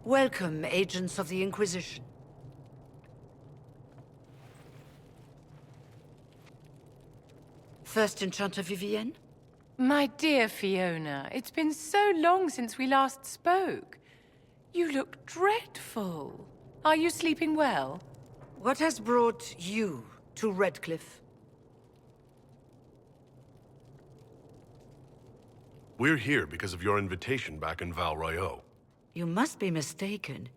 Welcome, agents of the Inquisition. First Enchanter Vivienne? My dear Fiona, it's been so long since we last spoke. You look dreadful. Are you sleeping well? What has brought you to Redcliffe? We're here because of your invitation back in Val Royeaux. You must be mistaken.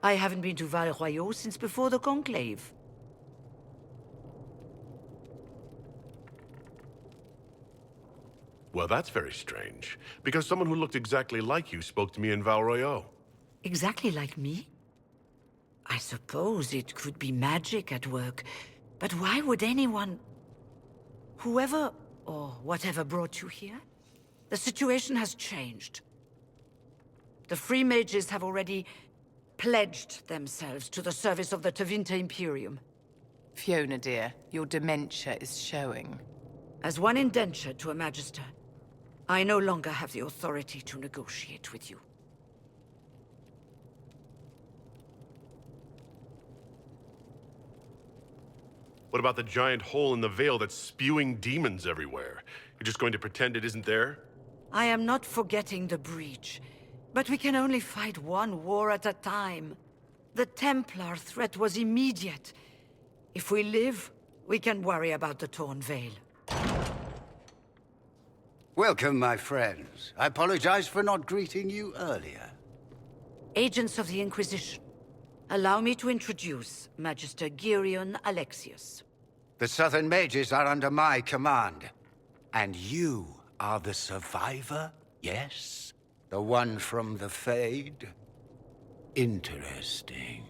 I haven't been to Val Royeaux since before the Conclave. Well, that's very strange, because someone who looked exactly like you spoke to me in Val Royeaux. Exactly like me? I suppose it could be magic at work, but why would anyone... Whoever or whatever brought you here? The situation has changed. The Free Mages have already pledged themselves to the service of the Tevinter Imperium. Fiona, dear, your dementia is showing. As one indentured to a Magister, I no longer have the authority to negotiate with you. What about the giant hole in the veil that's spewing demons everywhere? You're just going to pretend it isn't there? I am not forgetting the breach, but we can only fight one war at a time. The Templar threat was immediate. If we live, we can worry about the torn veil. Welcome, my friends. I apologize for not greeting you earlier. Agents of the Inquisition, allow me to introduce Magister Girion Alexius. The Southern Mages are under my command. And you are the survivor, yes? The one from the Fade? Interesting.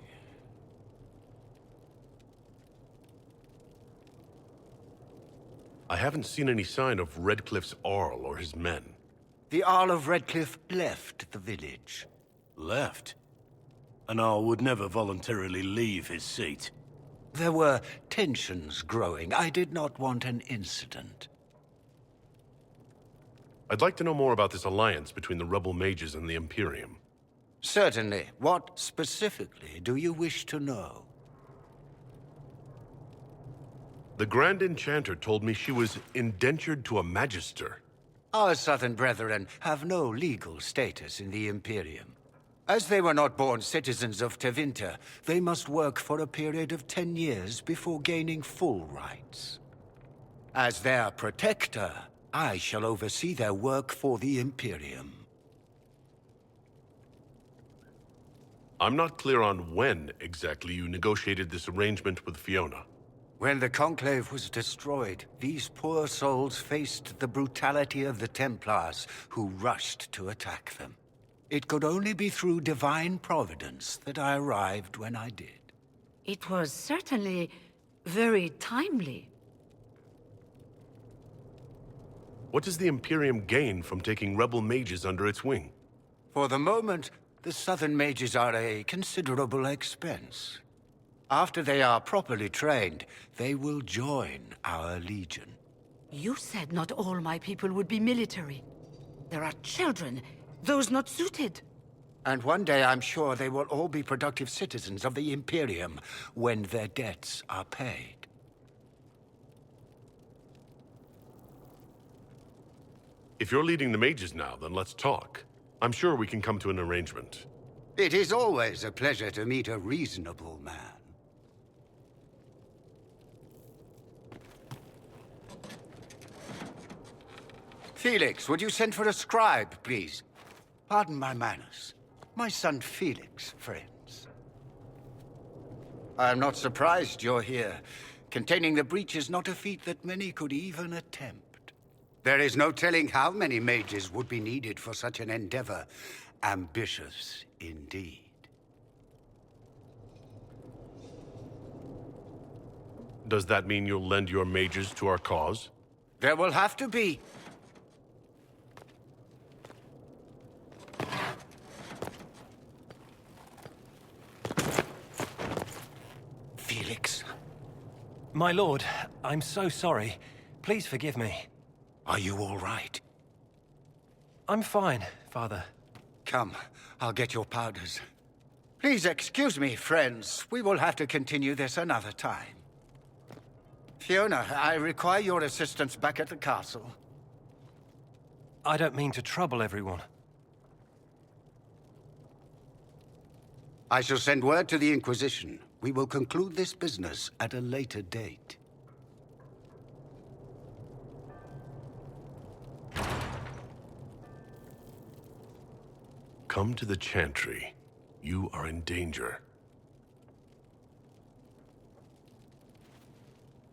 I haven't seen any sign of Redcliffe's Arl or his men. The Arl of Redcliffe left the village. Left? An Arl would never voluntarily leave his seat. There were tensions growing. I did not want an incident. I'd like to know more about this alliance between the rebel mages and the Imperium. Certainly. What specifically do you wish to know? The Grand Enchanter told me she was indentured to a Magister. Our Southern brethren have no legal status in the Imperium. As they were not born citizens of Tevinter, they must work for a period of 10 years before gaining full rights. As their protector, I shall oversee their work for the Imperium. I'm not clear on when exactly you negotiated this arrangement with Fiona. When the Conclave was destroyed, these poor souls faced the brutality of the Templars, who rushed to attack them. It could only be through divine providence that I arrived when I did. It was certainly very timely. What does the Imperium gain from taking rebel mages under its wing? For the moment, the Southern Mages are a considerable expense. After they are properly trained, they will join our Legion. You said not all my people would be military. There are children, those not suited. And one day I'm sure they will all be productive citizens of the Imperium when their debts are paid. If you're leading the mages now, then let's talk. I'm sure we can come to an arrangement. It is always a pleasure to meet a reasonable man. Felix, would you send for a scribe, please? Pardon my manners. My son Felix, friends. I am not surprised you're here. Containing the breach is not a feat that many could even attempt. There is no telling how many mages would be needed for such an endeavor. Ambitious indeed. Does that mean you'll lend your mages to our cause? There will have to be. Felix. My lord, I'm so sorry. Please forgive me. Are you all right? I'm fine, Father. Come, I'll get your powders. Please excuse me, friends. We will have to continue this another time. Fiona, I require your assistance back at the castle. I don't mean to trouble everyone. I shall send word to the Inquisition. We will conclude this business at a later date. Come to the Chantry. You are in danger.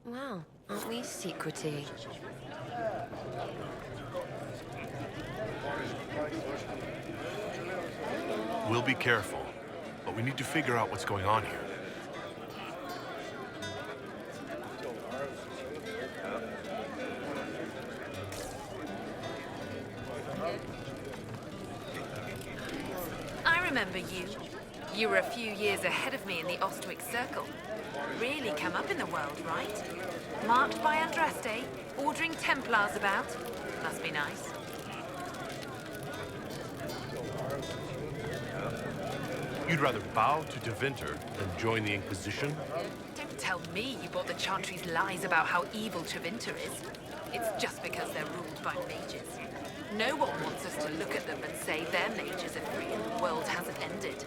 Wow, aren't we secrety? We'll be careful, but we need to figure out what's going on here. I remember you. You were a few years ahead of me in the Ostwick Circle. Really come up in the world, right? Marked by Andraste, ordering Templars about. Must be nice. You'd rather bow to Tevinter than join the Inquisition? Don't tell me you bought the Chantry's lies about how evil Tevinter is. It's just because they're ruled by mages. No one wants us to look at them and say their mages are free and the world hasn't ended.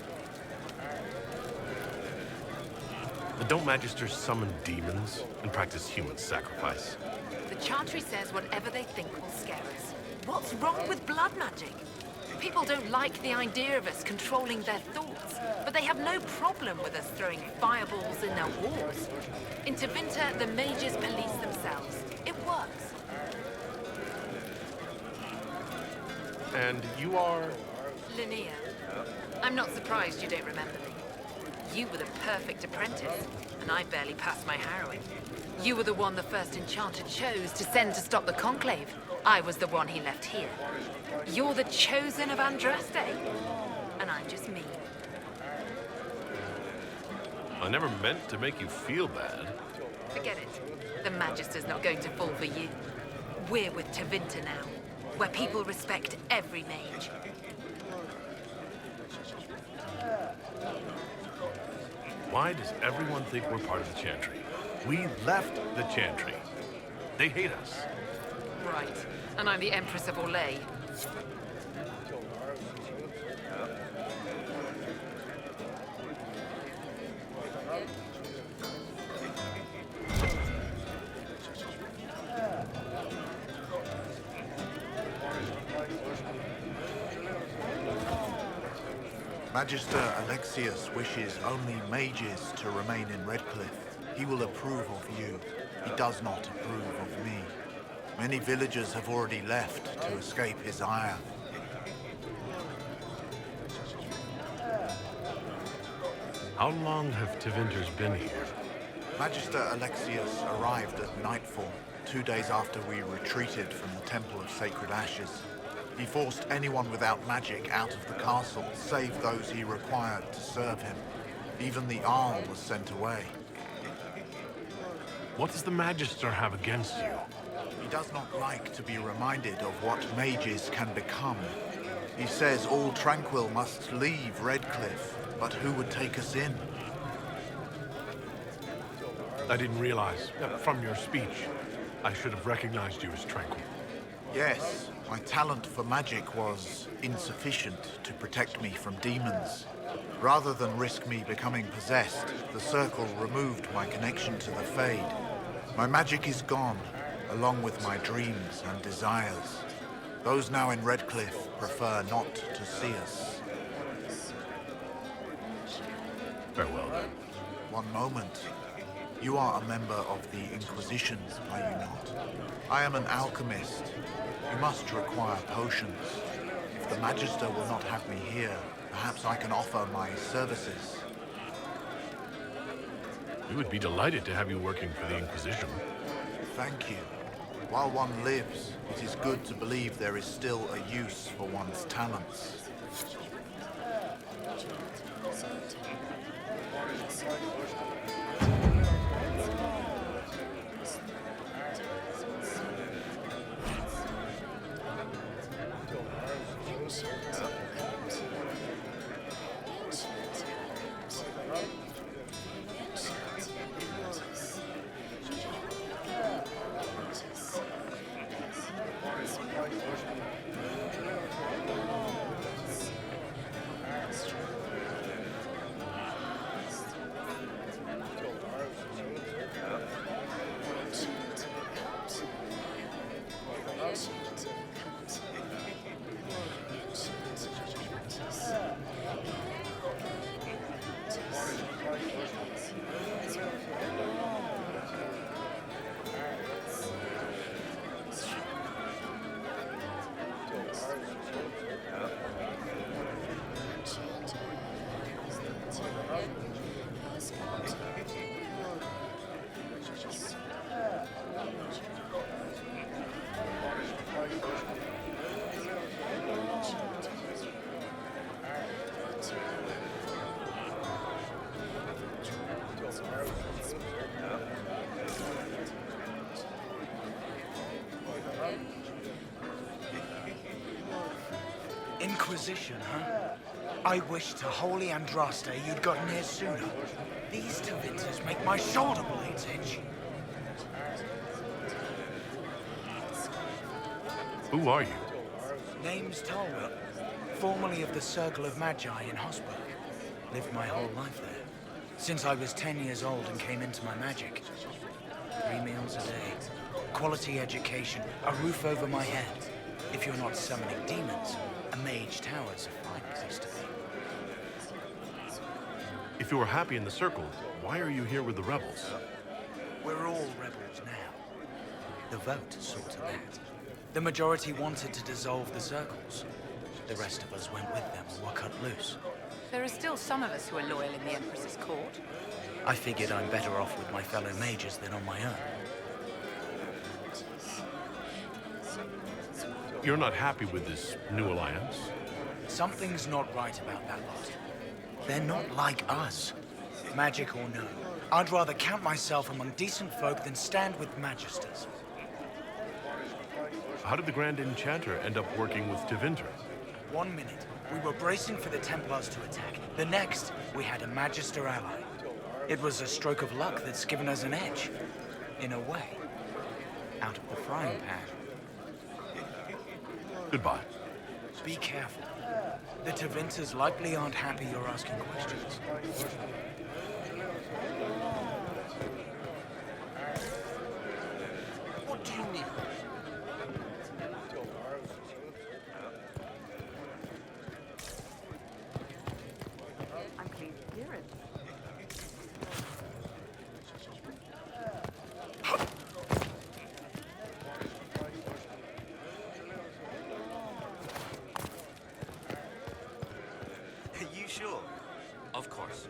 But don't Magisters summon demons and practice human sacrifice? The Chantry says whatever they think will scare us. What's wrong with blood magic? People don't like the idea of us controlling their thoughts, but they have no problem with us throwing fireballs in their walls. In Tevinter, the mages police themselves. It works. And you are... Linnea. I'm not surprised you don't remember me. You were the perfect apprentice, and I barely passed my harrowing. You were the one the first enchanter chose to send to stop the Conclave. I was the one he left here. You're the chosen of Andraste, and I'm just me. I never meant to make you feel bad. Forget it. The Magister's not going to fall for you. We're with Tevinter now, where people respect every mage. Why does everyone think we're part of the Chantry? We left the Chantry. They hate us. Right. And I'm the Empress of Orlais. Magister Alexius wishes only mages to remain in Redcliffe. He will approve of you. He does not approve of me. Many villagers have already left to escape his ire. How long have Tevinters been here? Magister Alexius arrived at nightfall, 2 days after we retreated from the Temple of Sacred Ashes. He forced anyone without magic out of the castle, save those he required to serve him. Even the Arl was sent away. What does the Magister have against you? He does not like to be reminded of what mages can become. He says all Tranquil must leave Redcliffe, but who would take us in? I didn't realize, from your speech, I should have recognized you as Tranquil. Yes, my talent for magic was insufficient to protect me from demons. Rather than risk me becoming possessed, the Circle removed my connection to the Fade. My magic is gone, along with my dreams and desires. Those now in Redcliffe prefer not to see us. Farewell, then. One moment. You are a member of the Inquisition, are you not? I am an alchemist. You must require potions. If the Magister will not have me here, perhaps I can offer my services. We would be delighted to have you working for the Inquisition. Thank you. While one lives, it is good to believe there is still a use for one's talents. Inquisition, huh? I wish to holy Andraste you'd gotten here sooner. These Tevinters make my shoulder blades itch. Who are you? Name's Talwell, formerly of the Circle of Magi in Hosberg. Lived my whole life there, since I was 10 years old and came into my magic. 3 meals a day, quality education, a roof over my head. If you're not summoning demons, a mage tower's a fine place to be. If you were happy in the Circle, why are you here with the rebels? We're all rebels now. The vote sorted that. The majority wanted to dissolve the circles. The rest of us went with them and were cut loose. There are still some of us who are loyal in the Empress's court. I figured I'm better off with my fellow mages than on my own. You're not happy with this new alliance? Something's not right about that lot. They're not like us. Magic or no, I'd rather count myself among decent folk than stand with magisters. How did the Grand Enchanter end up working with Tevinter? 1 minute, we were bracing for the Templars to attack. The next, we had a Magister ally. It was a stroke of luck that's given us an edge. In a way. Out of the frying pan. Goodbye. Be careful. The Tevinters likely aren't happy you're asking questions. What do you need? I'm pleased to hear it. Are you sure? Of course.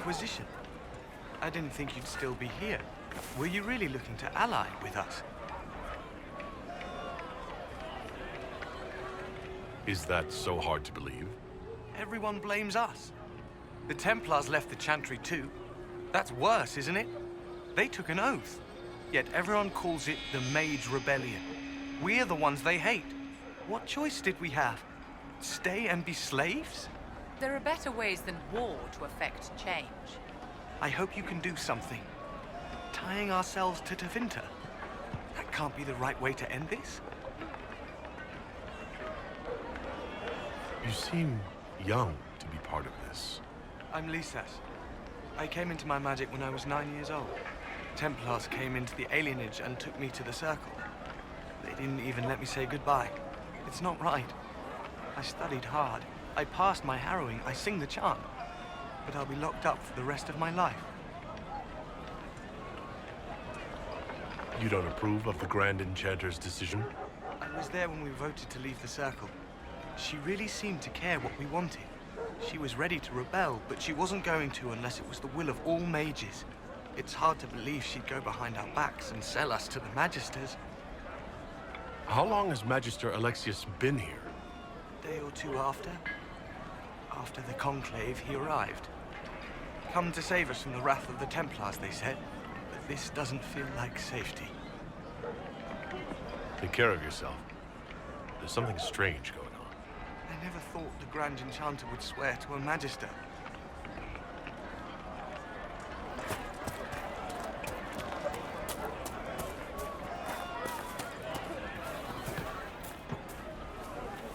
Inquisition. I didn't think you'd still be here. Were you really looking to ally with us? Is that so hard to believe? Everyone blames us. The Templars left the Chantry too. That's worse, isn't it? They took an oath. Yet everyone calls it the Mage Rebellion. We're the ones they hate. What choice did we have? Stay and be slaves? There are better ways than war to affect change. I hope you can do something. Tying ourselves to Tevinter. That can't be the right way to end this. You seem young to be part of this. I'm Lisas. I came into my magic when I was 9 years old. Templars came into the alienage and took me to the Circle. They didn't even let me say goodbye. It's not right. I studied hard. I passed my harrowing. I sing the chant. But I'll be locked up for the rest of my life. You don't approve of the Grand Enchanter's decision? I was there when we voted to leave the Circle. She really seemed to care what we wanted. She was ready to rebel, but she wasn't going to unless it was the will of all mages. It's hard to believe she'd go behind our backs and sell us to the Magisters. How long has Magister Alexius been here? A day or two after. After the Conclave, he arrived. Come to save us from the wrath of the Templars, they said. But this doesn't feel like safety. Take care of yourself. There's something strange going on. I never thought the Grand Enchanter would swear to a Magister.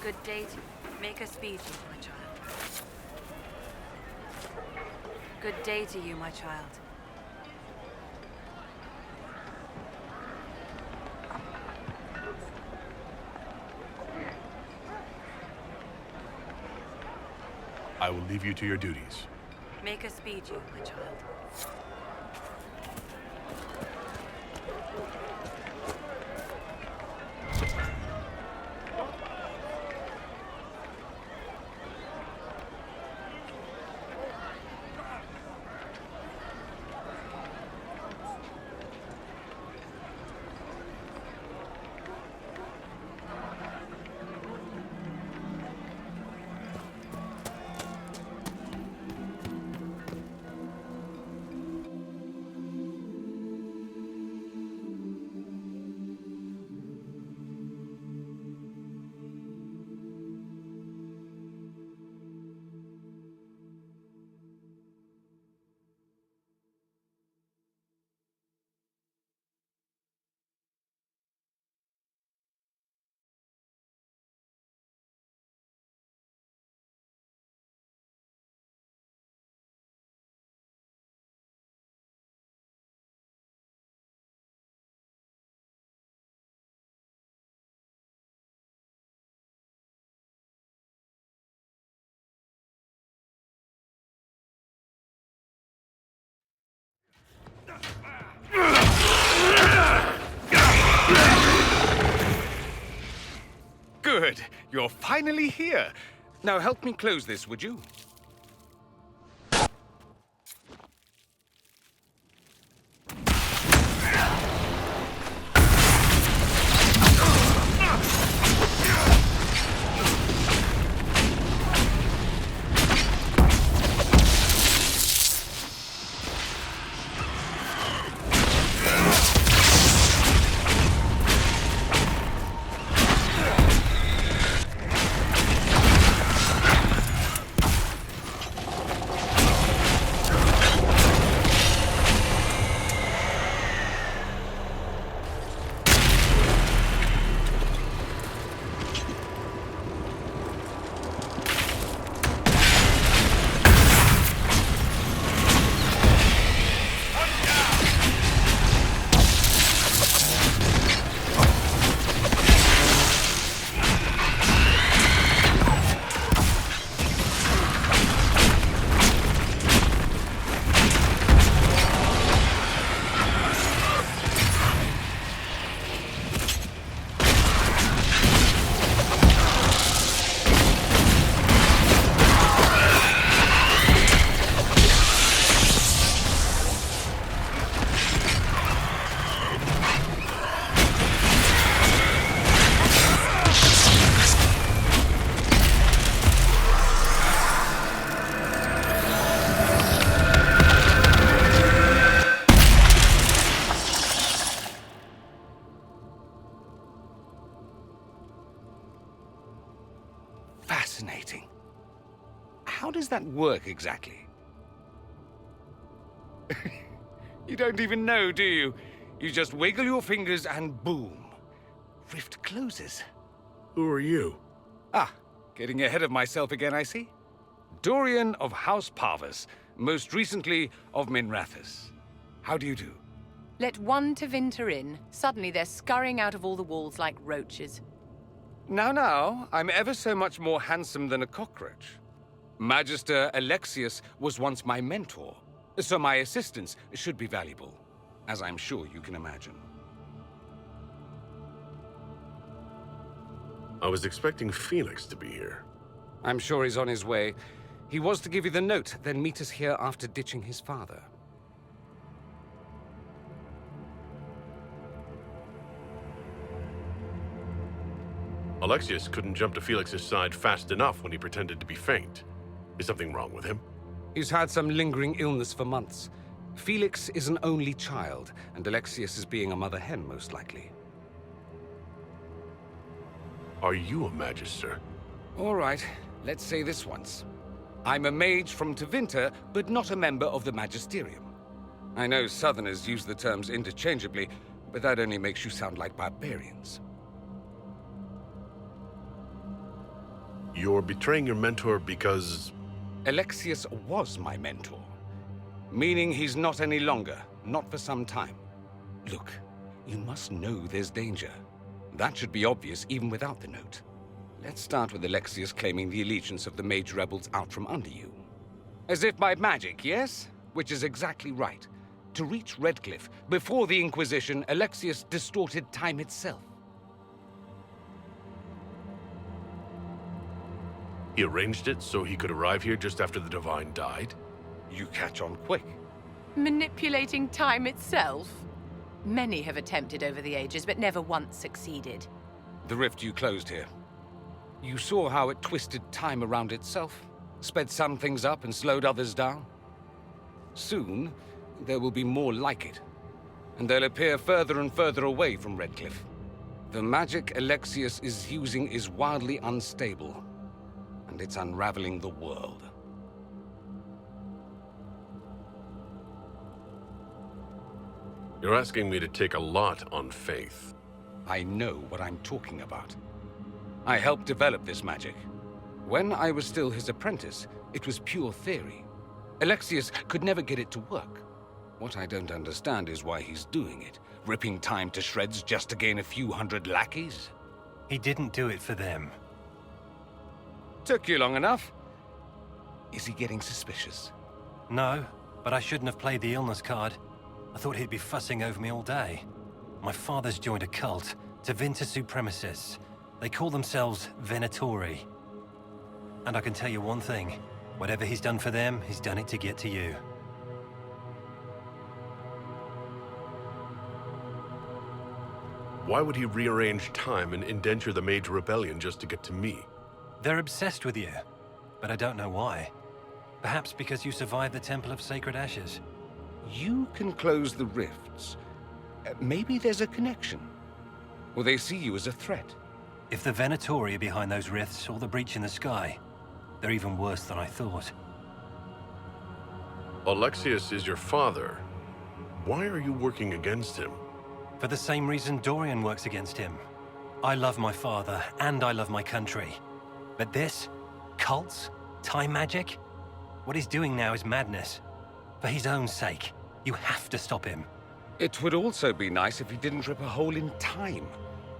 Good day to you. Make us speed you, my child. Good day to you, my child. I will leave you to your duties. Make us speed you, my child. Good. You're finally here. Now help me close this, would you? Fascinating. How does that work exactly? You don't even know, do you? You just wiggle your fingers and boom. Rift closes. Who are you? Ah, getting ahead of myself again, I see. Dorian of House Parvus, most recently of Minrathous. How do you do? Let one Tevinter in. Suddenly they're scurrying out of all the walls like roaches. Now, I'm ever so much more handsome than a cockroach. Magister Alexius was once my mentor, so my assistance should be valuable, as I'm sure you can imagine. I was expecting Felix to be here. I'm sure he's on his way. He was to give you the note, then meet us here after ditching his father. Alexius couldn't jump to Felix's side fast enough when he pretended to be faint. Is something wrong with him? He's had some lingering illness for months. Felix is an only child, and Alexius is being a mother hen, most likely. Are you a Magister? All right, let's say this once. I'm a mage from Tevinter, but not a member of the Magisterium. I know Southerners use the terms interchangeably, but that only makes you sound like barbarians. You're betraying your mentor because... Alexius was my mentor. Meaning he's not any longer, not for some time. Look, you must know there's danger. That should be obvious even without the note. Let's start with Alexius claiming the allegiance of the mage rebels out from under you. As if by magic, yes? Which is exactly right. To reach Redcliffe, before the Inquisition, Alexius distorted time itself. He arranged it so he could arrive here just after the Divine died? You catch on quick. Manipulating time itself? Many have attempted over the ages, but never once succeeded. The rift you closed here. You saw how it twisted time around itself, sped some things up and slowed others down. Soon, there will be more like it, and they'll appear further and further away from Redcliffe. The magic Alexius is using is wildly unstable, and it's unraveling the world. You're asking me to take a lot on faith. I know what I'm talking about. I helped develop this magic. When I was still his apprentice, it was pure theory. Alexius could never get it to work. What I don't understand is why he's doing it, ripping time to shreds just to gain a few hundred lackeys. He didn't do it for them. Took you long enough. Is he getting suspicious? No, but I shouldn't have played the illness card. I thought he'd be fussing over me all day. My father's joined a cult, Tevinter Supremacists. They call themselves Venatori. And I can tell you one thing. Whatever he's done for them, he's done it to get to you. Why would he rearrange time and indenture the Mage Rebellion just to get to me? They're obsessed with you, but I don't know why. Perhaps because you survived the Temple of Sacred Ashes. You can close the rifts. Maybe there's a connection. Or they see you as a threat. If the Venatori are behind those rifts or the breach in the sky, they're even worse than I thought. Alexius is your father. Why are you working against him? For the same reason Dorian works against him. I love my father, and I love my country. But this? Cults? Time magic? What he's doing now is madness. For his own sake, you have to stop him. It would also be nice if he didn't rip a hole in time.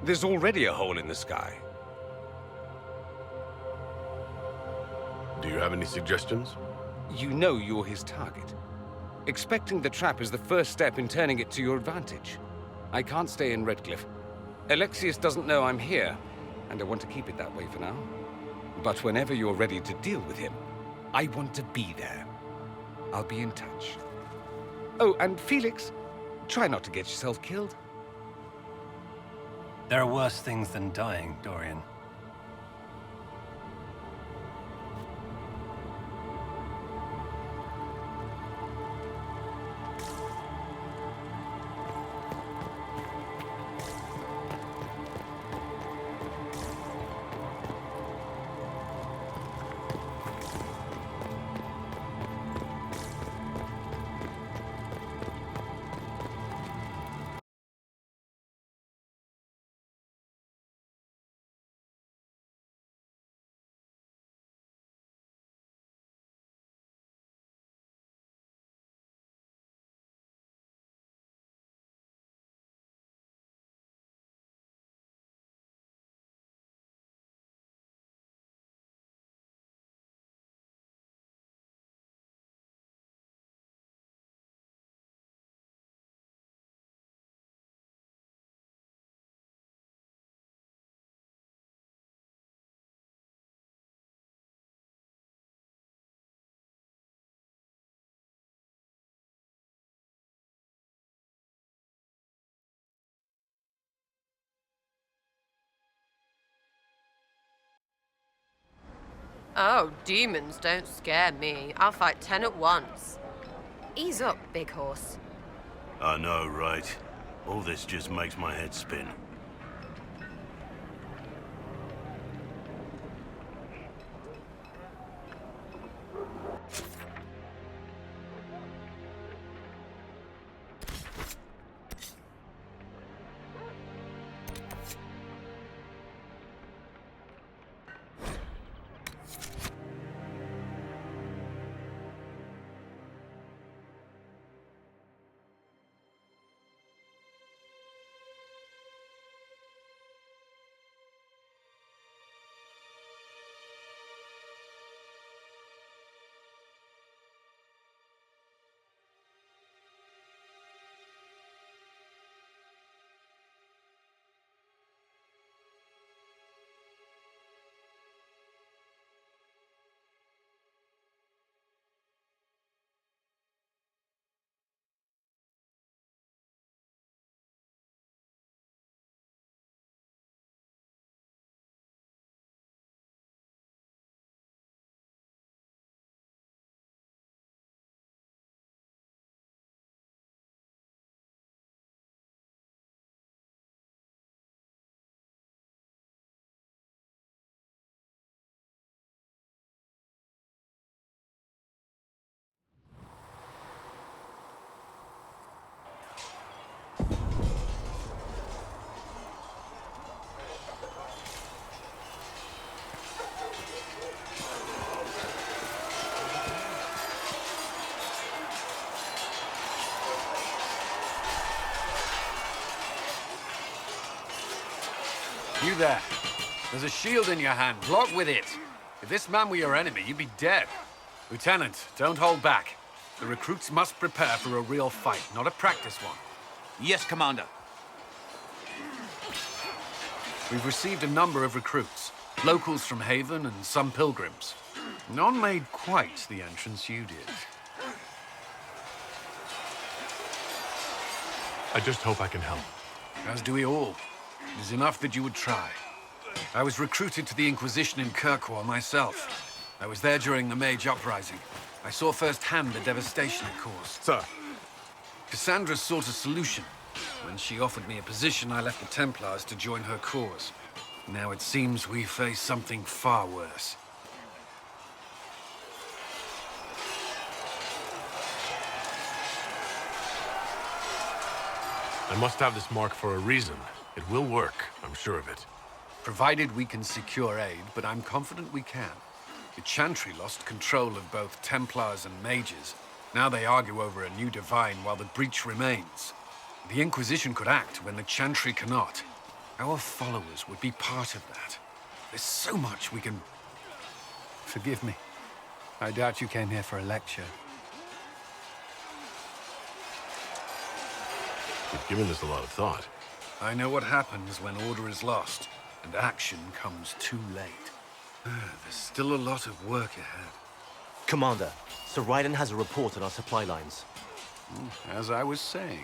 There's already a hole in the sky. Do you have any suggestions? You know you're his target. Expecting the trap is the first step in turning it to your advantage. I can't stay in Redcliffe. Alexius doesn't know I'm here, and I want to keep it that way for now. But whenever you're ready to deal with him, I want to be there. I'll be in touch. Oh, and Felix, try not to get yourself killed. There are worse things than dying, Dorian. Oh, demons don't scare me. I'll fight 10 at once. Ease up, big horse. I know, right? All this just makes my head spin. You there. There's a shield in your hand. Block with it. If this man were your enemy, you'd be dead. Lieutenant, don't hold back. The recruits must prepare for a real fight, not a practice one. Yes, Commander. We've received a number of recruits. Locals from Haven and some pilgrims. None made quite the entrance you did. I just hope I can help. As do we all. It is enough that you would try. I was recruited to the Inquisition in Kirkwall myself. I was there during the Mage Uprising. I saw firsthand the devastation it caused. Sir. Cassandra sought a solution. When she offered me a position, I left the Templars to join her cause. Now it seems we face something far worse. I must have this mark for a reason. It will work, I'm sure of it. Provided we can secure aid, but I'm confident we can. The Chantry lost control of both Templars and Mages. Now they argue over a new Divine while the breach remains. The Inquisition could act when the Chantry cannot. Our followers would be part of that. There's so much we can... Forgive me. I doubt you came here for a lecture. You've given this a lot of thought. I know what happens when order is lost, and action comes too late. There's still a lot of work ahead. Commander, Sir Raiden has a report on our supply lines. As I was saying.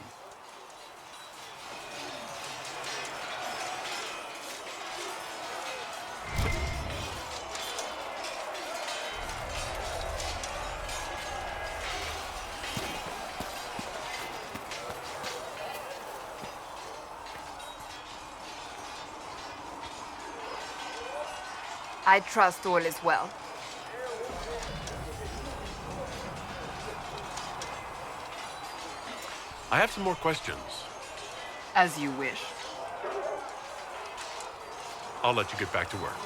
I trust all is well. I have some more questions. As you wish. I'll let you get back to work.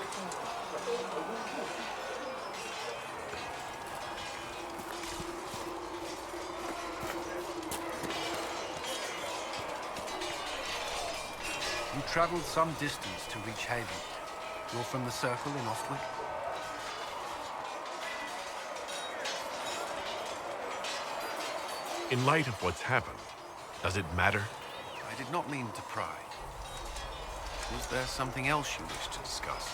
You traveled some distance to reach Haven. You're from the Circle in Ostwick? In light of what's happened, does it matter? I did not mean to pry. Was there something else you wished to discuss?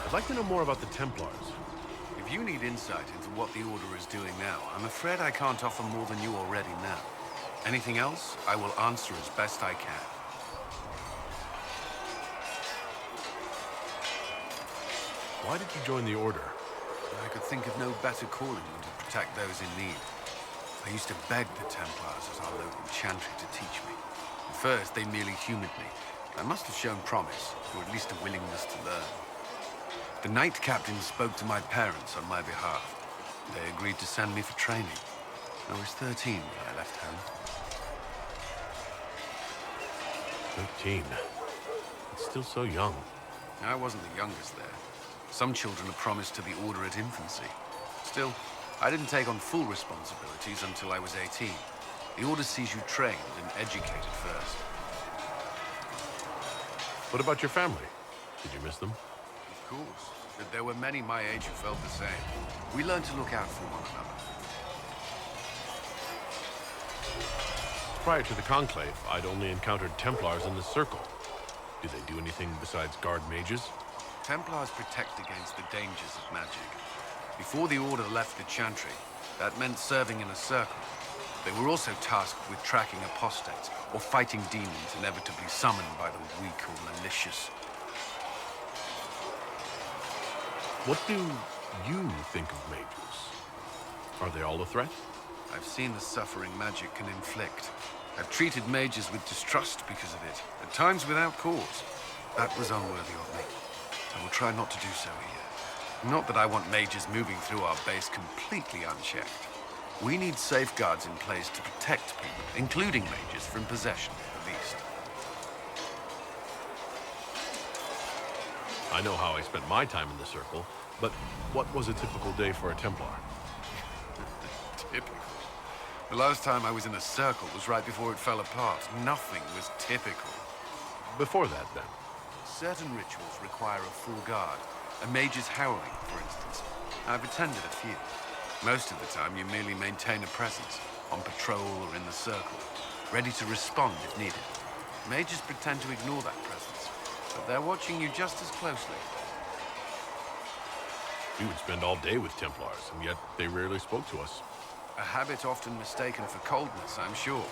I'd like to know more about the Templars. If you need insight into what the Order is doing now, I'm afraid I can't offer more than you already know. Anything else, I will answer as best I can. Why did you join the Order? I could think of no better calling than to protect those in need. I used to beg the Templars as our local chantry to teach me. At first, they merely humored me. I must have shown promise, or at least a willingness to learn. The Knight Captain spoke to my parents on my behalf. They agreed to send me for training. I was 13 when I left home. 13. It's still so young. I wasn't the youngest there. Some children are promised to the Order at infancy. Still, I didn't take on full responsibilities until I was 18. The Order sees you trained and educated first. What about your family? Did you miss them? Of course, but there were many my age who felt the same. We learned to look out for one another. Prior to the Conclave, I'd only encountered Templars in the Circle. Do they do anything besides guard mages? Templars protect against the dangers of magic. Before the Order left the Chantry, that meant serving in a circle. They were also tasked with tracking apostates or fighting demons inevitably summoned by the weak or malicious. What do you think of mages? Are they all a threat? I've seen the suffering magic can inflict. I've treated mages with distrust because of it, at times without cause. That was unworthy of me. I will try not to do so here. Not that I want mages moving through our base completely unchecked. We need safeguards in place to protect people, including mages, from possession, at least. I know how I spent my time in the Circle, but what was a typical day for a Templar? Typical? The last time I was in a circle was right before it fell apart. Nothing was typical. Before that, then? Certain rituals require a full guard. A mage's harrowing, for instance. I've attended a few. Most of the time, you merely maintain a presence, on patrol or in the circle, ready to respond if needed. Mages pretend to ignore that presence, but they're watching you just as closely. We would spend all day with Templars, and yet they rarely spoke to us. A habit often mistaken for coldness, I'm sure.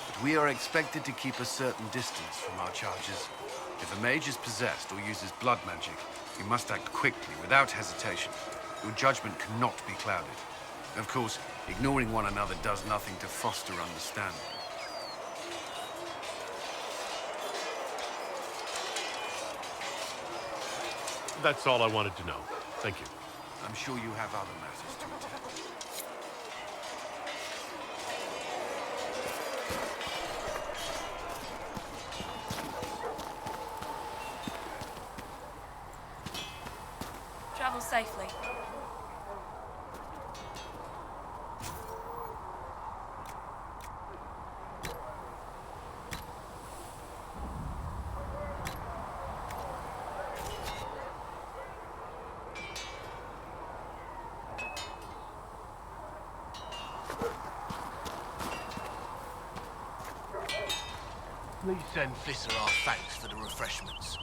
But we are expected to keep a certain distance from our charges. If a mage is possessed or uses blood magic, you must act quickly, without hesitation. Your judgment cannot be clouded. Of course, ignoring one another does nothing to foster understanding. That's all I wanted to know. Thank you. I'm sure you have other matters to attend to. Travel safely. Please send Flisser our thanks for the refreshments.